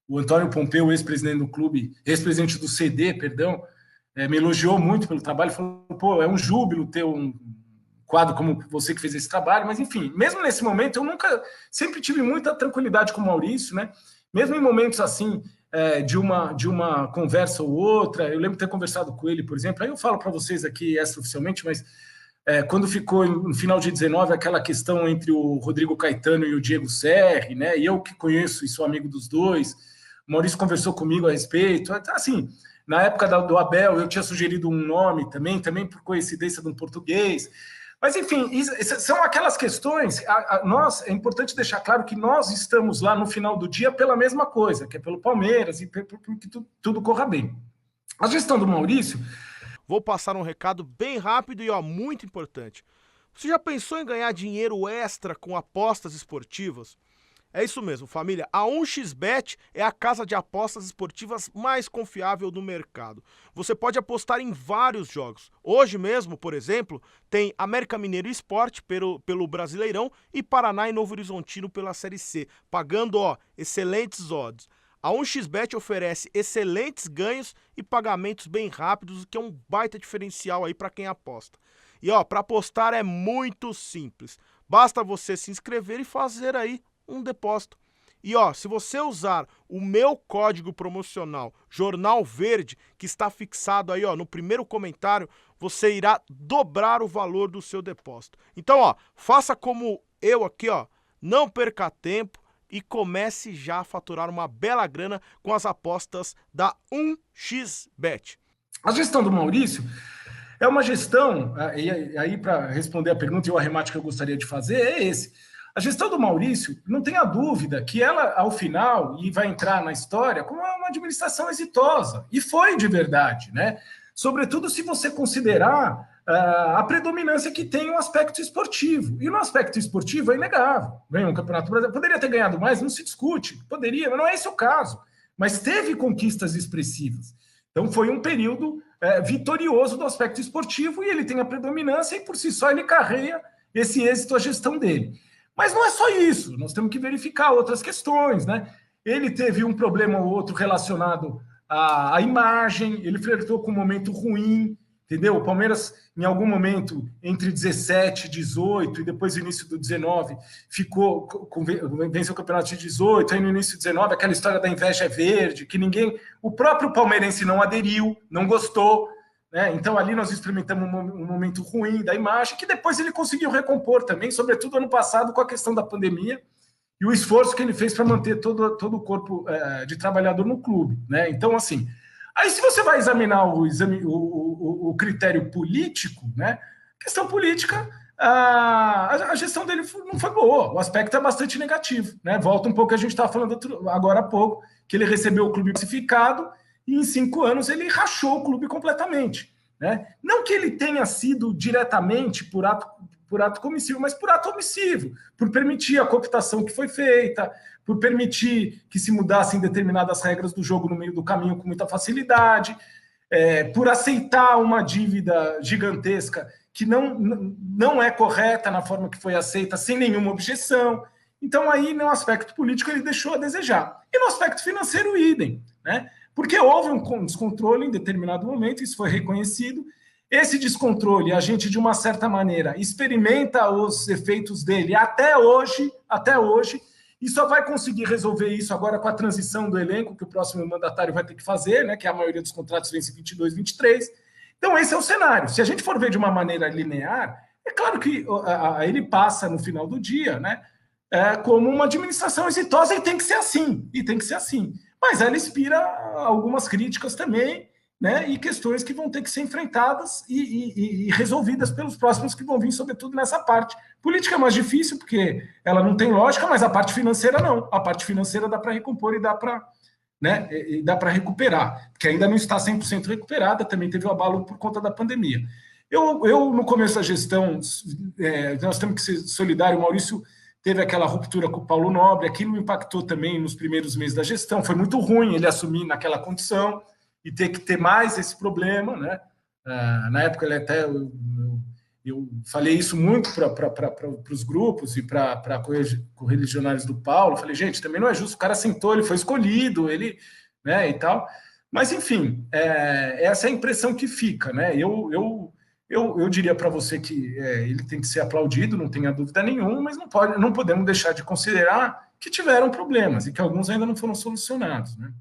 o Antônio Pompeu, ex-presidente do clube, ex-presidente do CD, perdão, me elogiou muito pelo trabalho, falou, pô, é um júbilo ter um quadro como você que fez esse trabalho, mas enfim, mesmo nesse momento, sempre tive muita tranquilidade com o Maurício, né? Mesmo em momentos assim, de uma conversa ou outra, eu lembro de ter conversado com ele, por exemplo, aí eu falo para vocês aqui extraoficialmente, mas quando ficou no final de 19 aquela questão entre o Rodrigo Caetano e o Diego Serri, né? E eu que conheço e sou amigo dos dois, o Maurício conversou comigo a respeito, assim, na época do Abel eu tinha sugerido um nome também por coincidência de um português. Mas, enfim, são aquelas questões. É importante deixar claro que nós estamos lá no final do dia pela mesma coisa, que é pelo Palmeiras e para que tudo corra bem. A gestão do Maurício. Vou passar um recado bem rápido e muito importante. Você já pensou em ganhar dinheiro extra com apostas esportivas? É isso mesmo, família. A 1xBet é a casa de apostas esportivas mais confiável do mercado. Você pode apostar em vários jogos. Hoje mesmo, por exemplo, tem América Mineiro Sport pelo Brasileirão e Paraná e Novo Horizontino pela Série C, pagando excelentes odds. A 1xBet oferece excelentes ganhos e pagamentos bem rápidos, o que é um baita diferencial aí para quem aposta. E para apostar é muito simples. Basta você se inscrever e fazer aí um depósito. E se você usar o meu código promocional Jornal Verde, que está fixado aí no primeiro comentário, você irá dobrar o valor do seu depósito. Então, faça como eu aqui, não perca tempo e comece já a faturar uma bela grana com as apostas da 1xBet. A gestão do Maurício é uma gestão, e aí para responder a pergunta e o arremate que eu gostaria de fazer é esse. A gestão do Maurício, não tenha dúvida que ela, ao final, e vai entrar na história, como uma administração exitosa. E foi de verdade, né? Sobretudo se você considerar a predominância que tem o aspecto esportivo. E no aspecto esportivo é inegável. Ganhou um Campeonato Brasileiro. Poderia ter ganhado mais, não se discute. Poderia, mas não é esse o caso. Mas teve conquistas expressivas. Então foi um período vitorioso do aspecto esportivo e ele tem a predominância e por si só ele carrega esse êxito à gestão dele. Mas não é só isso, nós temos que verificar outras questões, né? Ele teve um problema ou outro relacionado à imagem, ele flertou com um momento ruim, entendeu? O Palmeiras, em algum momento, entre 17 e 18, e depois o início do 19, venceu o campeonato de 18, aí no início do 19, aquela história da inveja é verde, que o próprio palmeirense não aderiu, não gostou, né? Então ali nós experimentamos um momento ruim da imagem, que depois ele conseguiu recompor também, sobretudo ano passado com a questão da pandemia e o esforço que ele fez para manter todo o corpo de trabalhador no clube, né? Então, assim, aí se você vai examinar o critério político, né? Questão política, a gestão dele não foi boa, o aspecto é bastante negativo, né? Volta um pouco que a gente estava falando agora há pouco, que ele recebeu o clube classificado e em 5 anos ele rachou o clube completamente, né? Não que ele tenha sido diretamente por ato comissivo, mas por ato omissivo, por permitir a cooptação que foi feita, por permitir que se mudassem determinadas regras do jogo no meio do caminho com muita facilidade, por aceitar uma dívida gigantesca que não é correta na forma que foi aceita, sem nenhuma objeção. Então, aí, no aspecto político, ele deixou a desejar. E no aspecto financeiro, idem, né? Porque houve um descontrole em determinado momento, isso foi reconhecido. Esse descontrole, a gente, de uma certa maneira, experimenta os efeitos dele até hoje, e só vai conseguir resolver isso agora com a transição do elenco, que o próximo mandatário vai ter que fazer, né? Que a maioria dos contratos vence 22, 23. Então, esse é o cenário. Se a gente for ver de uma maneira linear, é claro que ele passa, no final do dia, né? Como uma administração exitosa e tem que ser assim. Mas ela inspira algumas críticas também, né? E questões que vão ter que ser enfrentadas e resolvidas pelos próximos que vão vir, sobretudo nessa parte. Política é mais difícil, porque ela não tem lógica, mas a parte financeira não. A parte financeira dá para recompor e dá para, né? E dá para recuperar, que ainda não está 100% recuperada, também teve o abalo por conta da pandemia. Eu no começo da gestão, nós temos que ser solidários, o Maurício teve aquela ruptura com o Paulo Nobre, aquilo impactou também nos primeiros meses da gestão, foi muito ruim ele assumir naquela condição e ter que ter mais esse problema, né? Na época ele até Eu falei isso muito para os grupos e para correligionários do Paulo. Falei, gente, também não é justo. O cara sentou, ele foi escolhido, ele, né, e tal. Mas, enfim, essa é a impressão que fica, né? Eu diria para você que ele tem que ser aplaudido, não tenha dúvida nenhuma, mas não podemos deixar de considerar que tiveram problemas e que alguns ainda não foram solucionados, né?